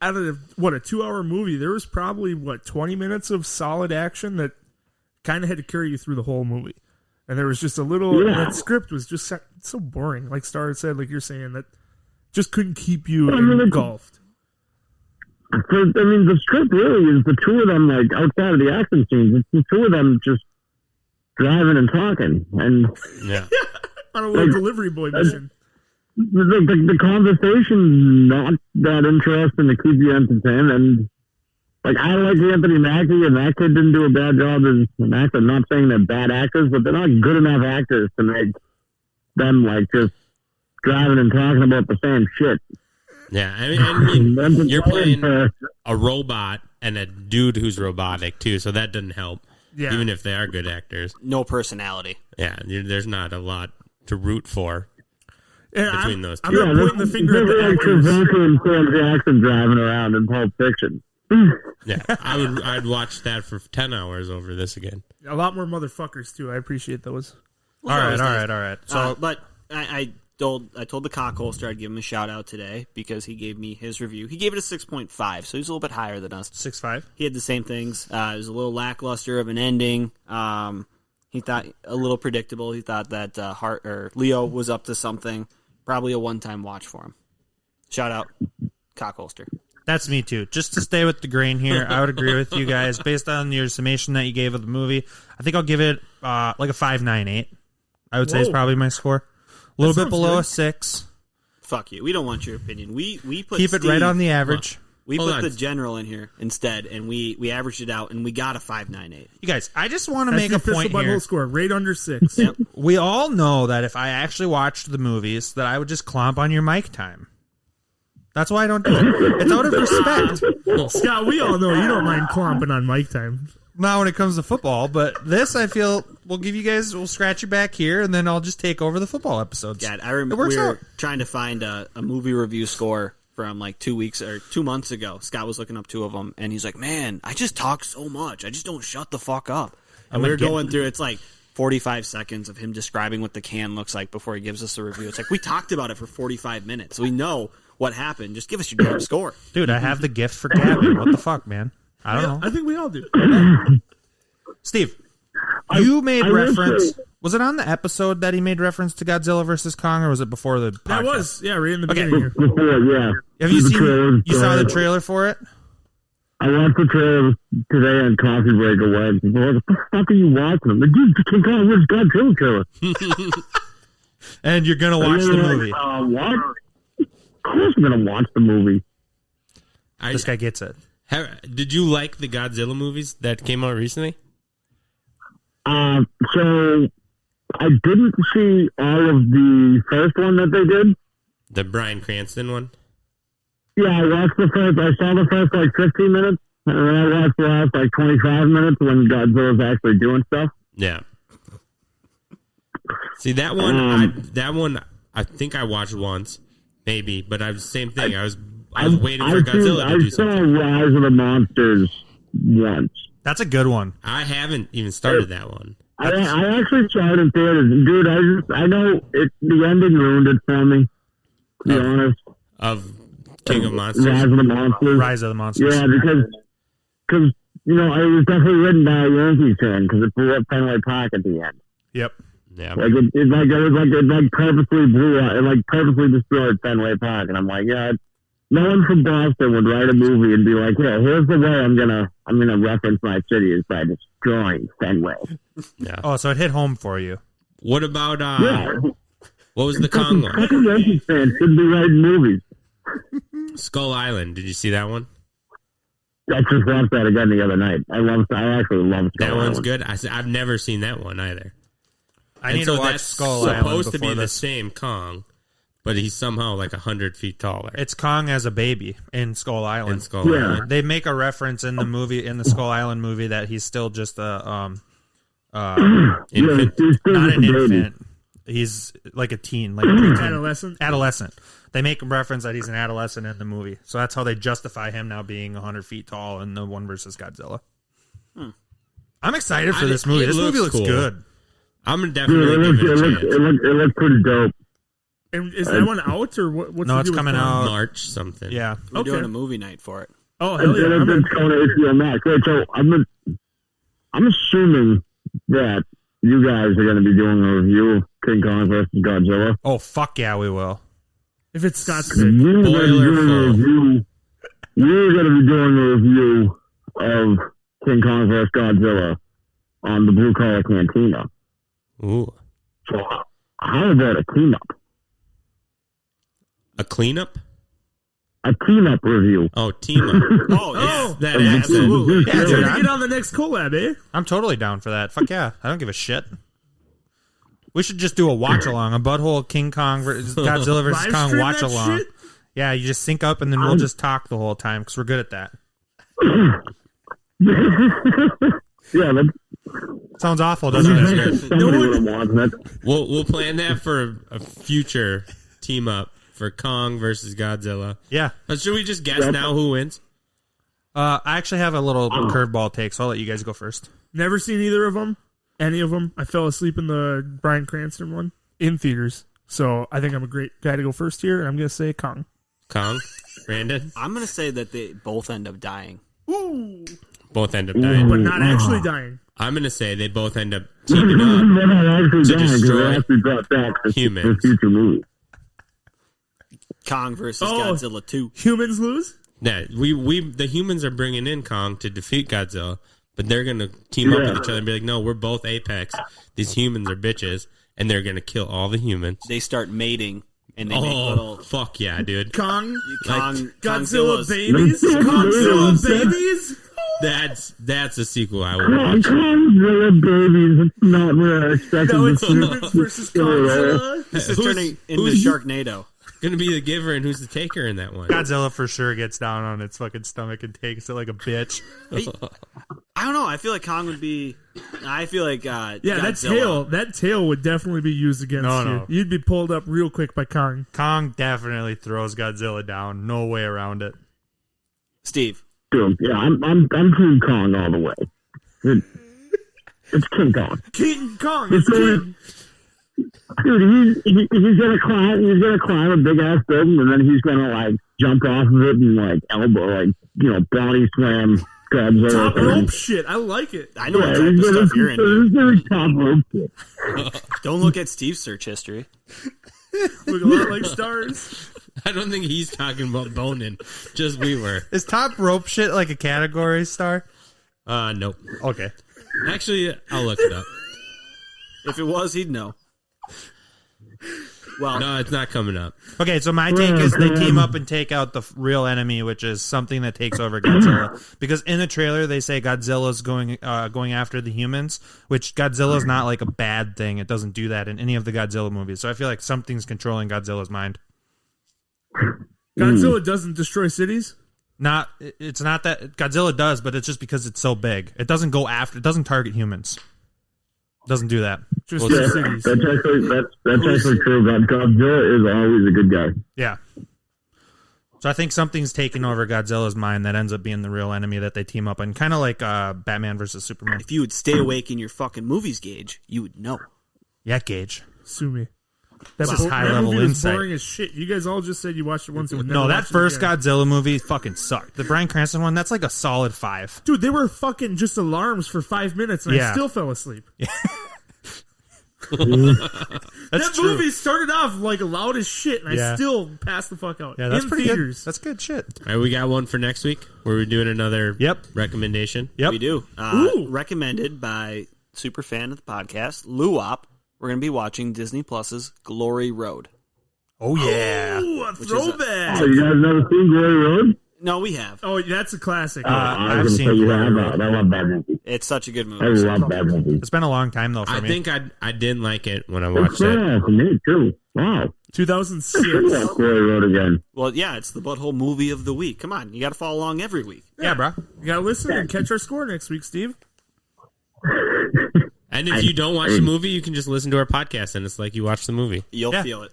out of a 2-hour movie, there was probably 20 minutes of solid action that kind of had to carry you through the whole movie. And there was just a little. Yeah. That script was just so boring. Like Star said, like you're saying, that just couldn't keep you I mean, engulfed. The script really is the two of them, like, outside of the action scenes, it's the two of them just driving and talking. And Yeah. On a little delivery boy mission. the conversation's not that interesting to keep you entertained. And, like, I like Anthony Mackie, and that kid didn't do a bad job as an actor. I'm not saying they're bad actors, but they're not good enough actors to make them, like, just driving and talking about the same shit. Yeah. I mean you're playing a robot and a dude who's robotic, too, so that doesn't help. Yeah. Even if they are good actors. No personality. Yeah, there's not a lot to root for And between those two. I'm not pointing the finger at the like actors. Travolta and Sam Jackson driving around in Pulp Fiction. Yeah, I'd watch that for 10 hours over this again. A lot more motherfuckers too. I appreciate those. All right. So, but I told the cock holster I'd give him a shout out today because he gave me his review. He gave it a 6.5, so he's a little bit higher than us. 6.5. He had the same things. It was a little lackluster of an ending. He thought a little predictable. He thought that Leo was up to something. Probably a one-time watch for him. Shout out, cock holster. That's me too. Just to stay with the grain here, I would agree with you guys. Based on your summation that you gave of the movie, I think I'll give it like a 5.98. I would say is probably my score. A little bit below a 6. Fuck you. We don't want your opinion. We put Keep it right on the average. We Hold put on. the general in here instead, and we averaged it out, and we got a 5.98. You guys, I just want to That's make the a official point butthole here. score, right under 6. Yep. We all know that if I actually watched the movies, that I would just clomp on your mic time. That's why I don't do it. It's out of respect. Scott, we all know you don't mind clomping on mic time. Not when it comes to football, but this I feel we'll scratch you back here, and then I'll just take over the football episodes. God, I remember It works we were out. trying to find a movie review score from like 2 weeks or 2 months ago. Scott was looking up 2 of them, and he's like, "Man, I just talk so much. I just don't shut the fuck up." And we were going through. It's like 45 seconds of him describing what the can looks like before he gives us the review. It's like we talked about it for 45 minutes. We know what happened. Just give us your damn score. Dude, I have the gift for gabbing. What the fuck, man? I don't know. I think we all do. Steve, you made I will reference. say- Was it on the episode that he made reference to Godzilla versus Kong, or was it before the podcast? That was, right in the Okay. beginning here. Before, yeah. Have you The seen? trailer, You saw the trailer for it? I watched the trailer today on Coffee Break away. What the fuck are you watching? I'm like, dude, King Kong vs. Godzilla trailer. And you're gonna watch the movie. What? Of course I'm going to watch the movie. This guy gets it. Did you like the Godzilla movies that came out recently? So I didn't see all of the first one that they did. The Bryan Cranston one? Yeah, I watched the first. I saw the first like 15 minutes, and then I watched the last like 25 minutes when Godzilla's actually doing stuff. Yeah. See that one? I think I watched once, maybe, but I was same thing. I was I was waiting for Godzilla to do I saw something. Rise of the Monsters once. That's a good one. I haven't even started that one. I actually saw it in theaters. Dude, I know the ending ruined it for me, to be honest. Of King of Monsters. Rise of the Monsters. Rise of the Monsters. Yeah, because you know, it was definitely written by a Yankees fan because it blew up Fenway Park at the end. Yep. Yeah. Like it purposely blew up, it purposely destroyed Fenway Park, and I'm like, yeah, no one from Boston would write a movie and be like, yeah, here's the way I'm gonna reference my city is by destroying Fenway. Yeah. Oh, so it hit home for you. What about Yeah, what was the Kong one? fucking Yankees fans should be writing movies. Skull Island. Did you see that one? I just watched that again the other night. I actually love Skull That one's Island. good. I've never seen that one either. I And need so to watch that's Skull Island supposed to be before the this. same Kong, but he's somehow like 100 feet taller. It's Kong as a baby in Skull Island. in Skull Yeah. Island. They make a reference in the Skull Island movie that he's still just Infant. He's still not just an a baby. infant. He's like a teen, like a preteen. Adolescent. They make a reference that he's an adolescent in the movie, so that's how they justify him now being 100 feet tall in the one versus Godzilla. I'm excited for this movie. It This movie looks looks cool. good. I'm gonna Dude, definitely give it a chance. it looked pretty dope. And is that one out or what? What's No, the it's deal with coming that? out. March something. Yeah, We're Okay. doing a movie night for it. Oh hell yeah! I'm in. It's going to HBO Max. Wait, so I'm assuming that you guys are going to be doing a review of King Kong versus Godzilla. Oh fuck yeah, we will. If it's Scott's pick. You're going to be Boiler doing a full. review. You're going to be doing a review of King Kong vs. Godzilla on the Blue Collar Cantina. Ooh. So how about a team up? A cleanup? A team up review. Oh, team up. Oh, yeah. That Yeah, accent. Absolutely. Yeah, dude, trying to I'm- get on the next collab, eh? I'm totally down for that. Fuck yeah, I don't give a shit. We should just do a watch along, a butthole King Kong versus Godzilla versus Live Kong stream watch that along. shit? Yeah, you just sync up and then we'll just talk the whole time because we're good at that. Yeah, that's Sounds awful, doesn't it? somebody would have wanted it. We'll plan that for a future team up for Kong versus Godzilla. Yeah. But should we just guess now who wins? I actually have a little curveball take, so I'll let you guys go first. Never seen either of them. Any of them. I fell asleep in the Bryan Cranston one in theaters. So I think I'm a great guy to go first here, and I'm going to say Kong. Kong? Brandon? I'm going to say that they both end up dying. Ooh, Both end up dying. but not actually dying. I'm going to say they both end up teaming up. They're not actually To dying because destroy they actually brought back for humans. future movies. Kong versus Oh. Godzilla 2. Humans lose? Yeah, the humans are bringing in Kong to defeat Godzilla, but they're going to team up with each other and be like, no, we're both Apex. These humans are bitches, and they're going to kill all the humans. They start mating, and they make Oh, little fuck yeah, dude. Kong? Kong, Godzilla Kongzillas. babies? Godzilla babies? That's a sequel I would watch. Godzilla babies. It's not where I expected No, to it's see humans versus Godzilla. This is Who's- turning into who's- Sharknado. Gonna be the giver and who's the taker in that one? Godzilla for sure gets down on its fucking stomach and takes it like a bitch. I don't know. I feel like Kong would be. I feel like Yeah, Godzilla. that tail would definitely be used against No, you. no. You'd be pulled up real quick by Kong. Kong definitely throws Godzilla down. No way around it. Steve. Dude, yeah, I'm King Kong all the way. It's King Kong. King Kong. It's It's going- King. Dude, he's gonna climb. He's gonna climb a big ass building, and then he's gonna like jump off of it and like elbow, like body slam Godzilla. Top rope shit. I like it. I know what Yeah, type of he's stuff you're into. He's gonna top rope shit. Don't look at Steve's search history. Look a lot like stars. I don't think he's talking about boning. Just we were. Is top rope shit like a category star? Nope. Okay. Actually, I'll look it up. If it was, he'd know. Well, No, it's not coming up. Okay, so my take is they team up and take out the real enemy, which is something that takes over Godzilla. Because in the trailer they say Godzilla's going after the humans, which Godzilla's not like a bad thing. It doesn't do that in any of the Godzilla movies. So I feel like something's controlling Godzilla's mind. Godzilla doesn't destroy cities. It's not that Godzilla does, but it's just because it's so big. It doesn't go after. It doesn't target humans. It doesn't do that. Just Yeah, the cities. that's actually true. Godzilla is always a good guy. Yeah. So I think something's taking over Godzilla's mind that ends up being the real enemy that they team up in, kind of like Batman versus Superman. If you would stay awake in your fucking movies, Gage, you would know. Yeah, Gage. Sue me. That, This is high-level movie was insight. boring as shit. You guys all just said you watched it once. And would never No, that watch it first again. Godzilla movie fucking sucked. The Bryan Cranston one, that's like a solid 5. Dude, they were fucking just alarms for 5 minutes, and I Yeah. still fell asleep. That's That true. movie started off like loud as shit, and I Yeah. still passed the fuck out. Yeah, that's in pretty theaters. good. That's good shit. All right, we got one for next week where we're doing another Yep. recommendation. Yep. We do. Ooh. Recommended by super fan of the podcast, Luop. We're going to be watching Disney Plus's Glory Road. Oh, yeah. Ooh, a is a- throwback. Oh, you guys never seen Glory Road? No, we have. Oh, that's a classic. I I've was seen gonna say you Glory have Road. that. I love that movie. It's such a good I movie. love that movie. It's been a long time, though, for I me. think I didn't like it when I It's watched it. for me too. Wow. 2006. Should watch Glory Road again. Well, yeah, it's the butthole movie of the week. Come on, you got to follow along every week. Yeah, bro. You gotta listen and catch our score next week, Steve. And if you don't watch the movie, you can just listen to our podcast, and it's like you watch the movie. You'll Yeah. feel it.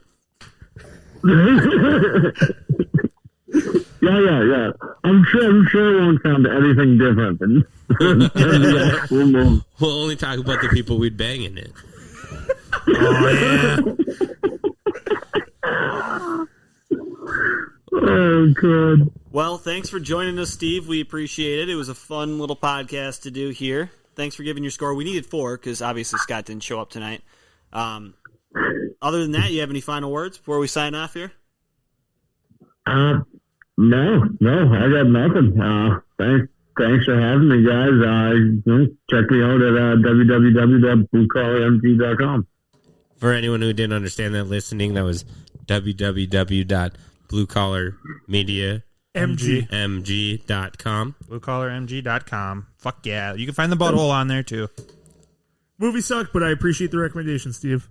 Yeah. I'm sure it won't sound anything different than the actual movie. We'll only talk about the people we'd bang in it. Oh, yeah. Oh, God. Well, thanks for joining us, Steve. We appreciate it. It was a fun little podcast to do here. Thanks for giving your score. We needed 4 because obviously Scott didn't show up tonight. Other than that, you have any final words before we sign off here? No, I got nothing. Thanks for having me, guys. Check me out at www.bluecollarmg.com. For anyone who didn't understand that listening, that was www.bluecollarmediamg.com. BlueCollarMG.com. Fuck yeah. You can find the butthole on there, too. Movie sucked, but I appreciate the recommendation, Steve.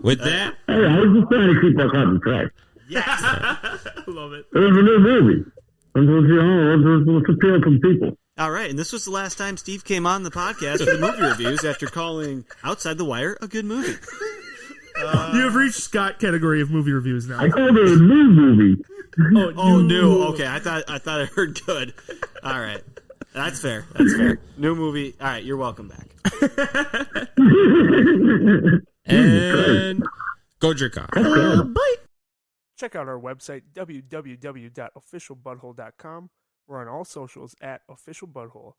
With that, Hey, I was just trying to keep us on track. I love it. It was a new movie. Let's appeal to people. All right, and this was the last time Steve came on the podcast for the movie reviews after calling Outside the Wire a good movie. You have reached Scott category of movie reviews now. I called it a new movie. Oh, new. Okay, I thought I heard good. All right, that's fair. New movie. All right, you're welcome back. and go jerk off. Check out our website, www.officialbutthole.com. We're on all socials at officialbutthole.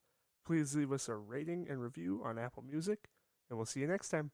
Please leave us a rating and review on Apple Music, and we'll see you next time.